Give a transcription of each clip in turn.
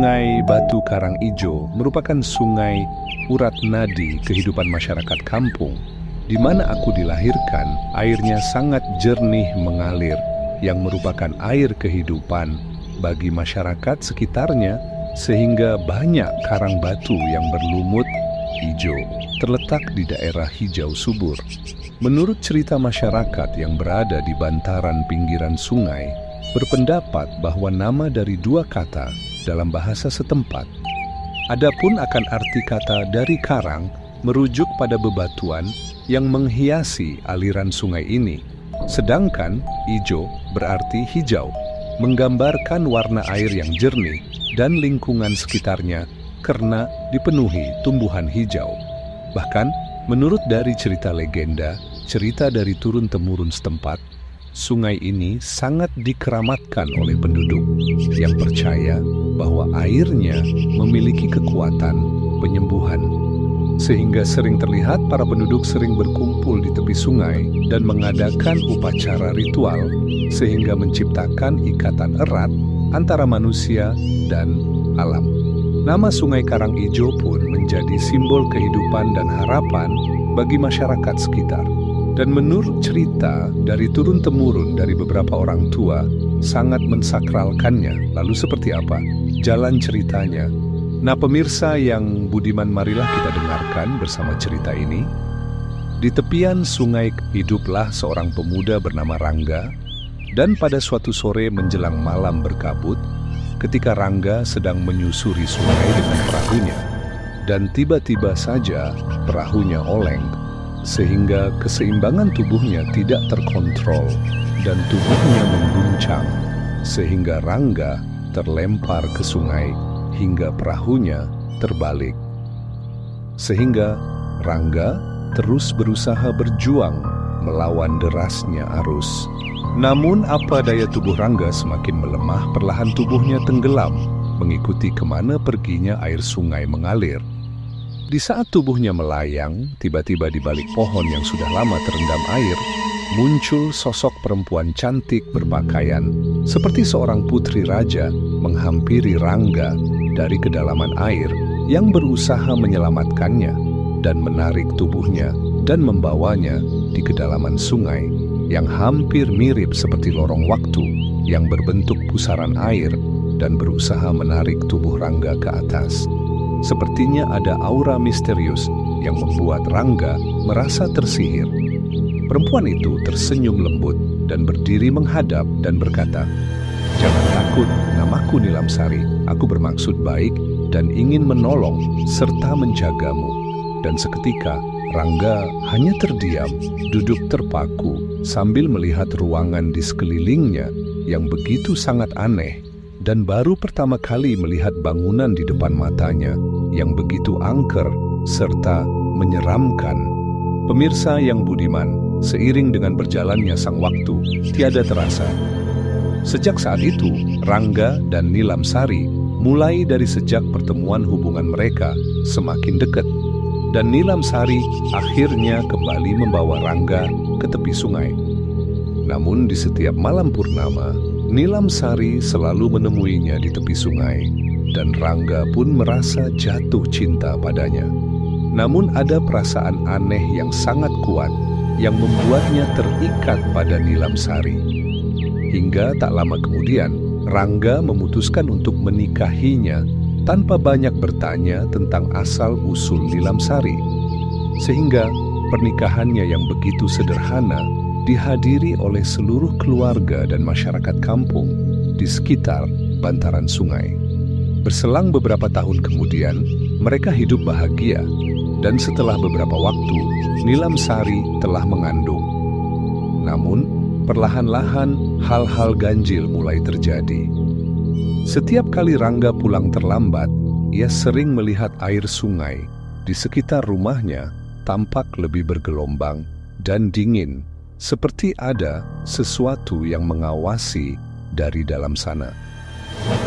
Sungai Batu Karang Ijo merupakan sungai urat nadi kehidupan masyarakat kampung. Di mana aku dilahirkan, airnya sangat jernih mengalir, yang merupakan air kehidupan bagi masyarakat sekitarnya, sehingga banyak karang batu yang berlumut hijau, terletak di daerah hijau subur. Menurut cerita masyarakat yang berada di bantaran pinggiran sungai, berpendapat bahwa nama dari dua kata dalam bahasa setempat. Adapun akan arti kata dari karang merujuk pada bebatuan yang menghiasi aliran sungai ini. Sedangkan ijo berarti hijau, menggambarkan warna air yang jernih dan lingkungan sekitarnya karena dipenuhi tumbuhan hijau. Bahkan menurut dari cerita legenda, cerita dari turun-temurun setempat, sungai ini sangat dikeramatkan oleh penduduk yang percaya bahwa airnya memiliki kekuatan penyembuhan. Sehingga sering terlihat para penduduk sering berkumpul di tepi sungai dan mengadakan upacara ritual sehingga menciptakan ikatan erat antara manusia dan alam. Nama Sungai Karang Ijo pun menjadi simbol kehidupan dan harapan bagi masyarakat sekitar. Dan menurut cerita dari turun-temurun dari beberapa orang tua, sangat mensakralkannya. Lalu seperti apa jalan ceritanya? Nah pemirsa yang budiman, marilah kita dengarkan bersama cerita ini. Di tepian sungai hiduplah seorang pemuda bernama Rangga, dan pada suatu sore menjelang malam berkabut, ketika Rangga sedang menyusuri sungai dengan perahunya, dan tiba-tiba saja perahunya oleng, sehingga keseimbangan tubuhnya tidak terkontrol dan tubuhnya mengguncang, sehingga Rangga terlempar ke sungai hingga perahunya terbalik. Sehingga Rangga terus berusaha berjuang melawan derasnya arus. Namun apa daya tubuh Rangga semakin melemah, perlahan tubuhnya tenggelam mengikuti kemana perginya air sungai mengalir. Di saat tubuhnya melayang, tiba-tiba di balik pohon yang sudah lama terendam air, muncul sosok perempuan cantik berpakaian seperti seorang putri raja menghampiri Rangga dari kedalaman air yang berusaha menyelamatkannya dan menarik tubuhnya dan membawanya di kedalaman sungai yang hampir mirip seperti lorong waktu yang berbentuk pusaran air dan berusaha menarik tubuh Rangga ke atas. Sepertinya ada aura misterius yang membuat Rangga merasa tersihir. Perempuan itu tersenyum lembut dan berdiri menghadap dan berkata, "Jangan takut, namaku Nilamsari. Aku bermaksud baik dan ingin menolong serta menjagamu." Dan seketika Rangga hanya terdiam, duduk terpaku sambil melihat ruangan di sekelilingnya yang begitu sangat aneh, dan baru pertama kali melihat bangunan di depan matanya yang begitu angker serta menyeramkan. Pemirsa yang budiman, seiring dengan berjalannya sang waktu, tiada terasa. Sejak saat itu, Rangga dan Nilamsari mulai dari sejak pertemuan hubungan mereka semakin dekat. Dan Nilamsari akhirnya kembali membawa Rangga ke tepi sungai. Namun di setiap malam purnama, Nilamsari selalu menemuinya di tepi sungai, dan Rangga pun merasa jatuh cinta padanya. Namun ada perasaan aneh yang sangat kuat yang membuatnya terikat pada Nilamsari. Hingga tak lama kemudian, Rangga memutuskan untuk menikahinya tanpa banyak bertanya tentang asal-usul Nilamsari. Sehingga pernikahannya yang begitu sederhana dihadiri oleh seluruh keluarga dan masyarakat kampung di sekitar bantaran sungai. Berselang beberapa tahun kemudian, mereka hidup bahagia, dan setelah beberapa waktu, Nilamsari telah mengandung. Namun, perlahan-lahan hal-hal ganjil mulai terjadi. Setiap kali Rangga pulang terlambat, ia sering melihat air sungai di sekitar rumahnya tampak lebih bergelombang dan dingin, seperti ada sesuatu yang mengawasi dari dalam sana.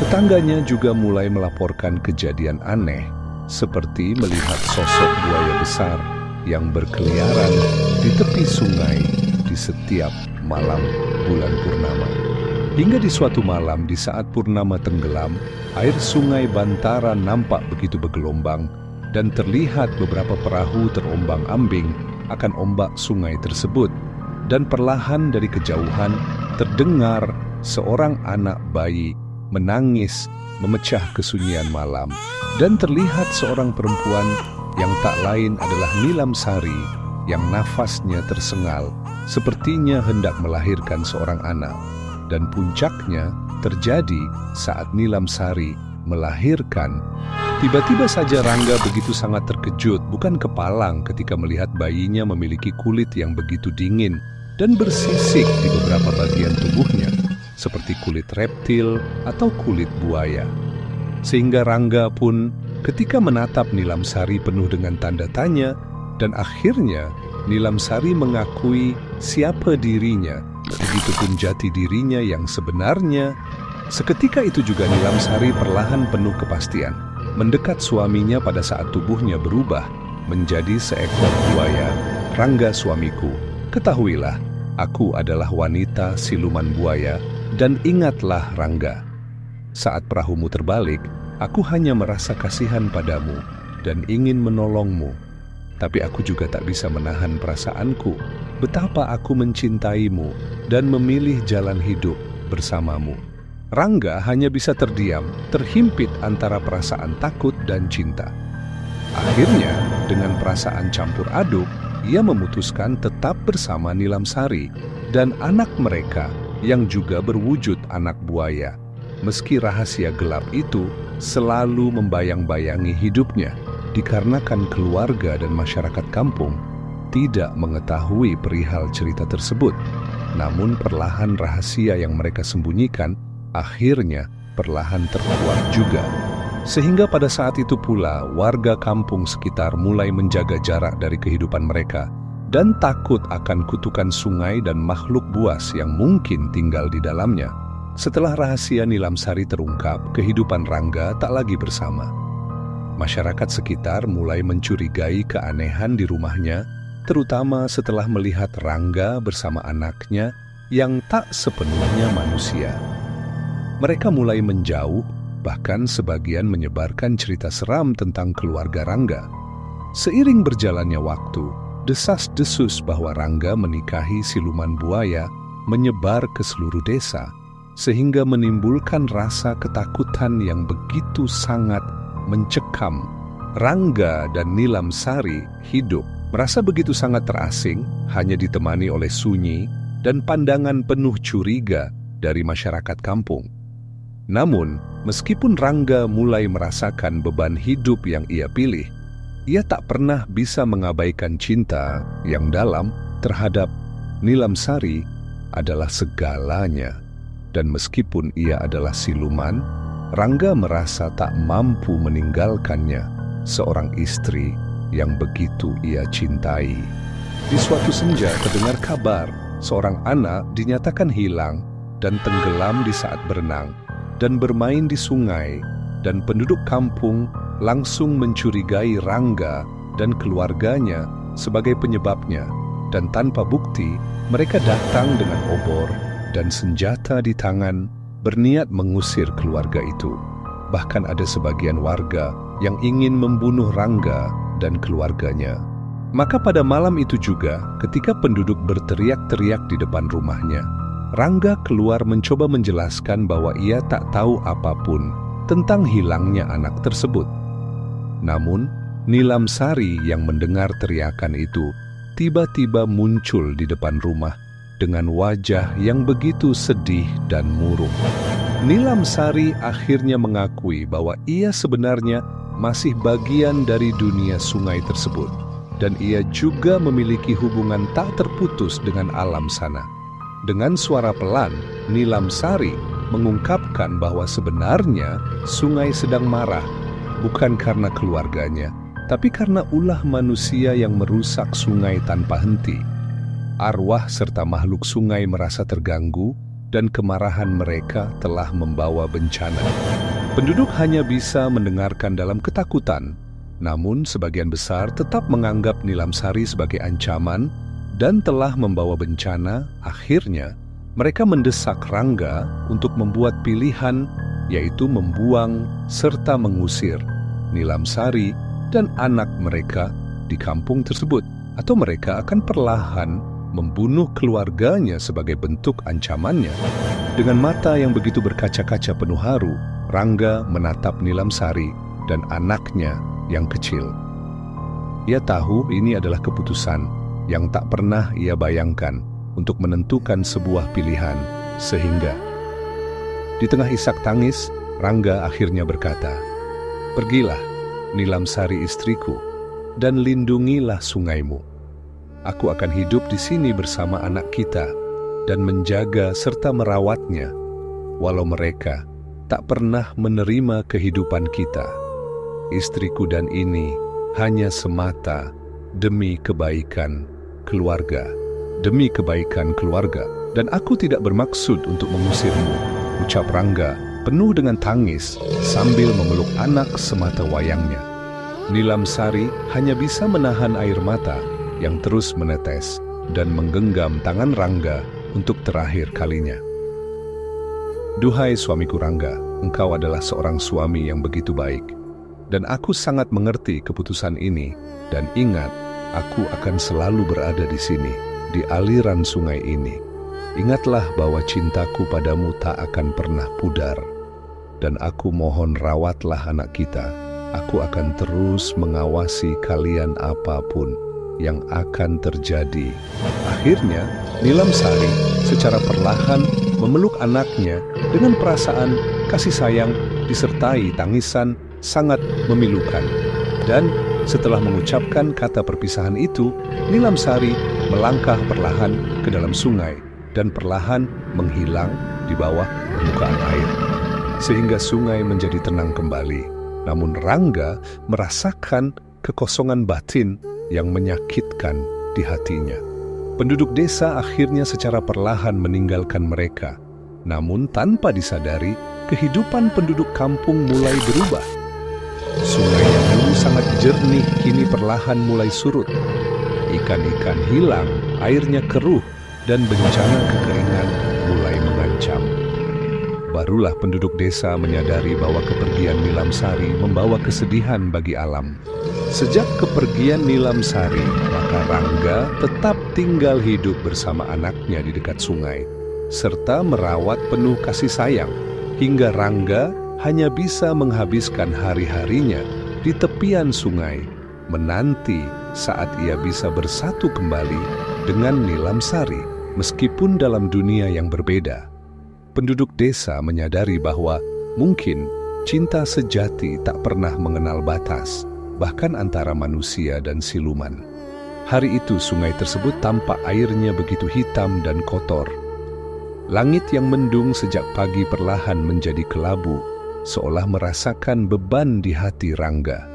Tetangganya juga mulai melaporkan kejadian aneh, seperti melihat sosok buaya besar yang berkeliaran di tepi sungai di setiap malam bulan purnama. Hingga di suatu malam di saat purnama tenggelam, air sungai Bantara nampak begitu bergelombang dan terlihat beberapa perahu terombang-ambing akan ombak sungai tersebut. Dan perlahan dari kejauhan terdengar seorang anak bayi menangis memecah kesunyian malam. Dan terlihat seorang perempuan yang tak lain adalah Nilam Sari yang nafasnya tersengal, sepertinya hendak melahirkan seorang anak. Dan puncaknya terjadi saat Nilam Sari melahirkan. Tiba-tiba saja Rangga begitu sangat terkejut, bukan kepalang ketika melihat bayinya memiliki kulit yang begitu dingin dan bersisik di beberapa bagian tubuhnya, seperti kulit reptil atau kulit buaya. Sehingga Rangga pun ketika menatap Nilam Sari penuh dengan tanda tanya, dan akhirnya Nilam Sari mengakui siapa dirinya, begitupun jati dirinya yang sebenarnya. Seketika itu juga Nilam Sari perlahan penuh kepastian mendekat suaminya pada saat tubuhnya berubah menjadi seekor buaya. Rangga suamiku, ketahuilah, aku adalah wanita siluman buaya, dan ingatlah Rangga, saat perahumu terbalik, aku hanya merasa kasihan padamu dan ingin menolongmu. Tapi aku juga tak bisa menahan perasaanku, betapa aku mencintaimu dan memilih jalan hidup bersamamu. Rangga hanya bisa terdiam, terhimpit antara perasaan takut dan cinta. Akhirnya, dengan perasaan campur aduk, ia memutuskan tetap bersama Nilam Sari dan anak mereka yang juga berwujud anak buaya. Meski rahasia gelap itu selalu membayang-bayangi hidupnya, dikarenakan keluarga dan masyarakat kampung tidak mengetahui perihal cerita tersebut. Namun perlahan rahasia yang mereka sembunyikan akhirnya perlahan terkuak juga. Sehingga pada saat itu pula warga kampung sekitar mulai menjaga jarak dari kehidupan mereka dan takut akan kutukan sungai dan makhluk buas yang mungkin tinggal di dalamnya. Setelah rahasia Nilam Sari terungkap, kehidupan Rangga tak lagi bersama. Masyarakat sekitar mulai mencurigai keanehan di rumahnya, terutama setelah melihat Rangga bersama anaknya yang tak sepenuhnya manusia. Mereka mulai menjauh, bahkan sebagian menyebarkan cerita seram tentang keluarga Rangga. Seiring berjalannya waktu, desas-desus bahwa Rangga menikahi siluman buaya menyebar ke seluruh desa, sehingga menimbulkan rasa ketakutan yang begitu sangat mencekam. Rangga dan Nilam Sari hidup merasa begitu sangat terasing, hanya ditemani oleh sunyi dan pandangan penuh curiga dari masyarakat kampung. Namun, meskipun Rangga mulai merasakan beban hidup yang ia pilih, ia tak pernah bisa mengabaikan cinta yang dalam terhadap Nilam Sari adalah segalanya. Dan meskipun ia adalah siluman, Rangga merasa tak mampu meninggalkannya, seorang istri yang begitu ia cintai. Di suatu senja terdengar kabar seorang anak dinyatakan hilang dan tenggelam di saat berenang dan bermain di sungai, dan penduduk kampung langsung mencurigai Rangga dan keluarganya sebagai penyebabnya, dan tanpa bukti mereka datang dengan obor dan senjata di tangan berniat mengusir keluarga itu. Bahkan ada sebagian warga yang ingin membunuh Rangga dan keluarganya. Maka pada malam itu juga, ketika penduduk berteriak-teriak di depan rumahnya, Rangga keluar mencoba menjelaskan bahwa ia tak tahu apapun tentang hilangnya anak tersebut. Namun, Nilam Sari yang mendengar teriakan itu tiba-tiba muncul di depan rumah dengan wajah yang begitu sedih dan murung. Nilam Sari akhirnya mengakui bahwa ia sebenarnya masih bagian dari dunia sungai tersebut, dan ia juga memiliki hubungan tak terputus dengan alam sana. Dengan suara pelan, Nilam Sari mengungkapkan bahwa sebenarnya sungai sedang marah, bukan karena keluarganya, tapi karena ulah manusia yang merusak sungai tanpa henti. Arwah serta makhluk sungai merasa terganggu, dan kemarahan mereka telah membawa bencana. Penduduk hanya bisa mendengarkan dalam ketakutan, namun sebagian besar tetap menganggap Nilam Sari sebagai ancaman dan telah membawa bencana. Akhirnya, Mereka mendesak Rangga untuk membuat pilihan, yaitu membuang serta mengusir Nilamsari dan anak mereka di kampung tersebut, atau mereka akan perlahan membunuh keluarganya sebagai bentuk ancamannya. Dengan mata yang begitu berkaca-kaca penuh haru, Rangga menatap Nilamsari dan anaknya yang kecil. Ia tahu ini adalah keputusan yang tak pernah ia bayangkan untuk menentukan sebuah pilihan, sehingga di tengah isak tangis, Rangga akhirnya berkata, "Pergilah, Nilamsari istriku, dan lindungilah sungaimu. Aku akan hidup di sini bersama anak kita dan menjaga serta merawatnya, walau mereka tak pernah menerima kehidupan kita. Istriku dan ini hanya semata demi kebaikan keluarga, dan aku tidak bermaksud untuk mengusirmu," ucap Rangga penuh dengan tangis sambil memeluk anak semata wayangnya. Nilamsari hanya bisa menahan air mata yang terus menetes dan menggenggam tangan Rangga untuk terakhir kalinya. "Duhai suamiku Rangga, engkau adalah seorang suami yang begitu baik, dan aku sangat mengerti keputusan ini, dan ingat, aku akan selalu berada di sini, di aliran sungai ini. Ingatlah bahwa cintaku padamu tak akan pernah pudar, dan aku mohon rawatlah anak kita. Aku akan terus mengawasi kalian apapun yang akan terjadi." Akhirnya, Nilamsari secara perlahan memeluk anaknya dengan perasaan kasih sayang disertai tangisan sangat memilukan. Dan setelah mengucapkan kata perpisahan itu, Nilamsari melangkah perlahan ke dalam sungai dan perlahan menghilang di bawah permukaan air, sehingga sungai menjadi tenang kembali. Namun Rangga merasakan kekosongan batin yang menyakitkan di hatinya. Penduduk desa akhirnya secara perlahan meninggalkan mereka. Namun tanpa disadari, kehidupan penduduk kampung mulai berubah. Sungai yang dulu sangat jernih kini perlahan mulai surut. Ikan-ikan hilang, airnya keruh, dan bencana kekeringan mulai mengancam. Barulah penduduk desa menyadari bahwa kepergian Nilamsari membawa kesedihan bagi alam. Sejak kepergian Nilamsari, maka Rangga tetap tinggal hidup bersama anaknya di dekat sungai, serta merawat penuh kasih sayang, hingga Rangga hanya bisa menghabiskan hari-harinya di tepian sungai, menanti saat ia bisa bersatu kembali dengan Nilamsari, meskipun dalam dunia yang berbeda. Penduduk desa menyadari bahwa mungkin cinta sejati tak pernah mengenal batas, bahkan antara manusia dan siluman. Hari itu sungai tersebut tampak airnya begitu hitam dan kotor. Langit yang mendung sejak pagi perlahan menjadi kelabu, seolah merasakan beban di hati Rangga.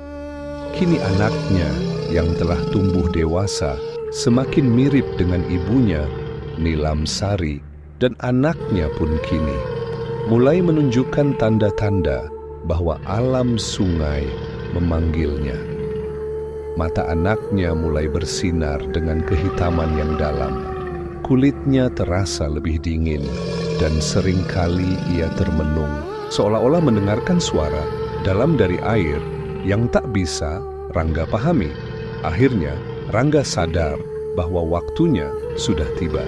Kini anaknya yang telah tumbuh dewasa semakin mirip dengan ibunya, Nilamsari, dan anaknya pun kini mulai menunjukkan tanda-tanda bahwa alam sungai memanggilnya. Mata anaknya mulai bersinar dengan kehitaman yang dalam. Kulitnya terasa lebih dingin, dan seringkali ia termenung, seolah-olah mendengarkan suara dalam dari air yang tak bisa Rangga pahami. Akhirnya, Rangga sadar bahwa waktunya sudah tiba.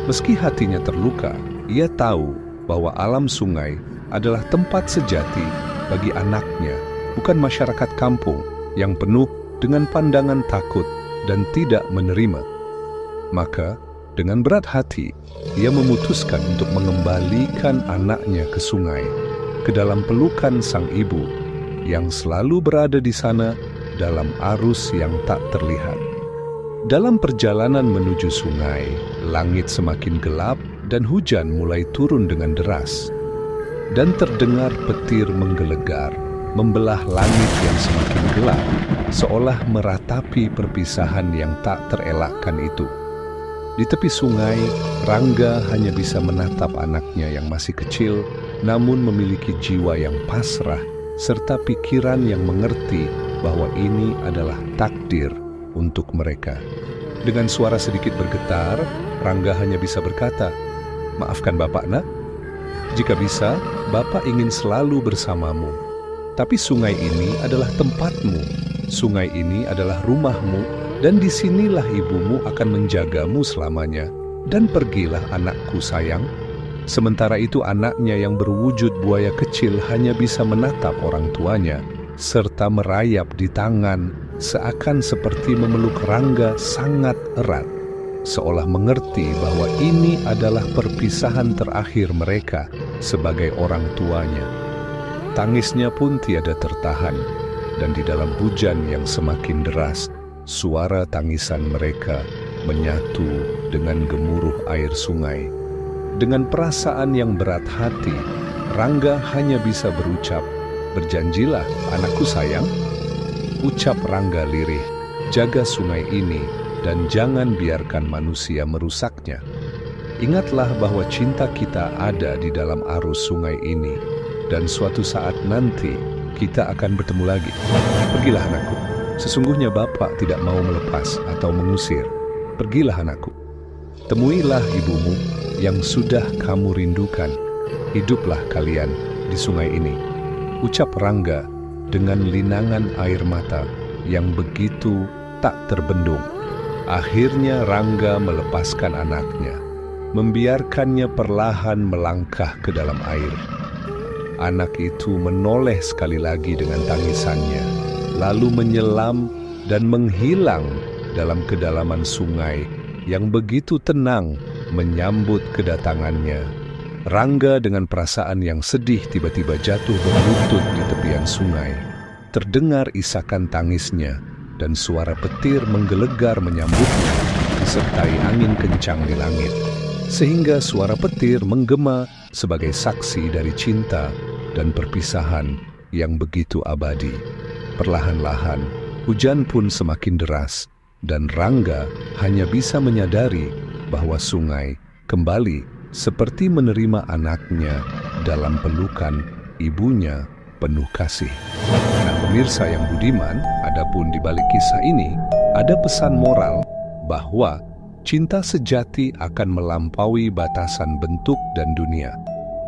Meski hatinya terluka, ia tahu bahwa alam sungai adalah tempat sejati bagi anaknya, bukan masyarakat kampung yang penuh dengan pandangan takut dan tidak menerima. Maka, dengan berat hati, ia memutuskan untuk mengembalikan anaknya ke sungai, ke dalam pelukan sang ibu, yang selalu berada di sana dalam arus yang tak terlihat. Dalam perjalanan menuju sungai, langit semakin gelap dan hujan mulai turun dengan deras. Dan terdengar petir menggelegar, membelah langit yang semakin gelap, seolah meratapi perpisahan yang tak terelakkan itu. Di tepi sungai, Rangga hanya bisa menatap anaknya yang masih kecil, namun memiliki jiwa yang pasrah, serta pikiran yang mengerti bahwa ini adalah takdir untuk mereka. Dengan suara sedikit bergetar, Rangga hanya bisa berkata, Maafkan Bapak, Nak. Jika bisa, Bapak ingin selalu bersamamu. Tapi sungai ini adalah tempatmu. Sungai ini adalah rumahmu, dan disinilah ibumu akan menjagamu selamanya. Dan pergilah, anakku sayang. Sementara itu anaknya yang berwujud buaya kecil hanya bisa menatap orang tuanya, serta merayap di tangan, seakan seperti memeluk Rangga sangat erat, seolah mengerti bahwa ini adalah perpisahan terakhir mereka sebagai orang tuanya. Tangisnya pun tiada tertahan, dan di dalam hujan yang semakin deras, suara tangisan mereka menyatu dengan gemuruh air sungai. Dengan perasaan yang berat hati, Rangga hanya bisa berucap, "Berjanjilah, anakku sayang." Ucap Rangga lirih, "Jaga sungai ini dan jangan biarkan manusia merusaknya. Ingatlah bahwa cinta kita ada di dalam arus sungai ini, dan suatu saat nanti kita akan bertemu lagi. Pergilah, anakku. Sesungguhnya Bapak tidak mau melepas atau mengusir. Pergilah, anakku. Temuilah ibumu yang sudah kamu rindukan. Hiduplah kalian di sungai ini." Ucap Rangga dengan linangan air mata yang begitu tak terbendung. Akhirnya Rangga melepaskan anaknya, membiarkannya perlahan melangkah ke dalam air. Anak itu menoleh sekali lagi dengan tangisannya, lalu menyelam dan menghilang dalam kedalaman sungai yang begitu tenang menyambut kedatangannya. Rangga dengan perasaan yang sedih tiba-tiba jatuh berlutut di tepian sungai. Terdengar isakan tangisnya dan suara petir menggelegar menyambutnya disertai angin kencang di langit, sehingga suara petir menggema sebagai saksi dari cinta dan perpisahan yang begitu abadi. Perlahan-lahan hujan pun semakin deras, dan Rangga hanya bisa menyadari bahwa sungai kembali seperti menerima anaknya dalam pelukan ibunya penuh kasih. Nah, pemirsa yang budiman, adapun di balik kisah ini ada pesan moral bahwa cinta sejati akan melampaui batasan bentuk dan dunia.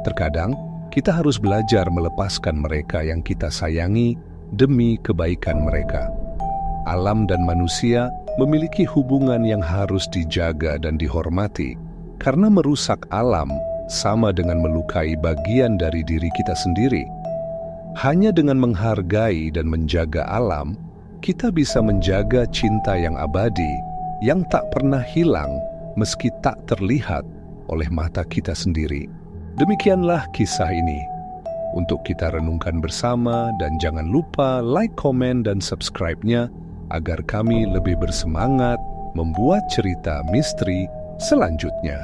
Terkadang kita harus belajar melepaskan mereka yang kita sayangi demi kebaikan mereka. Alam dan manusia memiliki hubungan yang harus dijaga dan dihormati, karena merusak alam sama dengan melukai bagian dari diri kita sendiri. Hanya dengan menghargai dan menjaga alam, kita bisa menjaga cinta yang abadi, yang tak pernah hilang meski tak terlihat oleh mata kita sendiri. Demikianlah kisah ini. Untuk kita renungkan bersama, dan jangan lupa like, komen, dan subscribe-nya agar kami lebih bersemangat membuat cerita misteri selanjutnya.